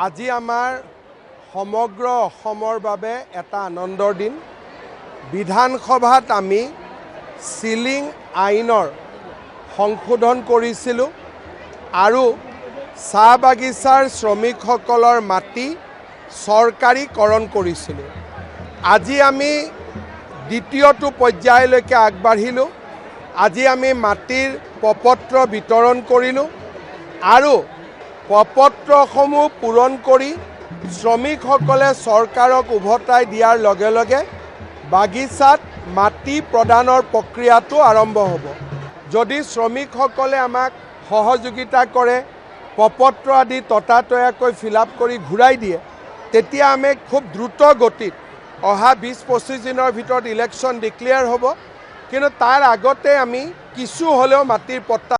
আজি আমাৰ সমগ্ৰ অসমৰ বাবে এটা আনন্দৰ দিন। বিধানসভাত আমি চিলিং আইনৰ সংশোধন কৰিছিলোঁ আৰু চাহ বাগিচাৰ শ্ৰমিকসকলৰ মাটি চৰকাৰীকৰণ কৰিছিলোঁ। আজি আমি দ্বিতীয়টো পৰ্যায়লৈকে আগবাঢ়িলোঁ। আজি আমি মাটিৰ প্ৰপত্ৰ বিতৰণ কৰিলোঁ আৰু প্ৰপত্ৰসমূহ পূৰণ কৰি শ্ৰমিকসকলে চৰকাৰক উভতাই দিয়াৰ লগে লগে বাগিচাত মাটি প্ৰদানৰ প্ৰক্ৰিয়াটো আৰম্ভ হ'ব। যদি শ্ৰমিকসকলে আমাক সহযোগিতা কৰে, প্ৰপত্ৰ আদি ততাতৈয়াকৈ ফিল-আপ কৰি ঘূৰাই দিয়ে, তেতিয়া আমি খুব দ্ৰুত গতিত অহা 20-25 দিনৰ ভিতৰত ইলেকশ্যন ডিক্লেয়াৰ হ'ব। কিন্তু তাৰ আগতে আমি কিছু হ'লেও মাটিৰ পট্টা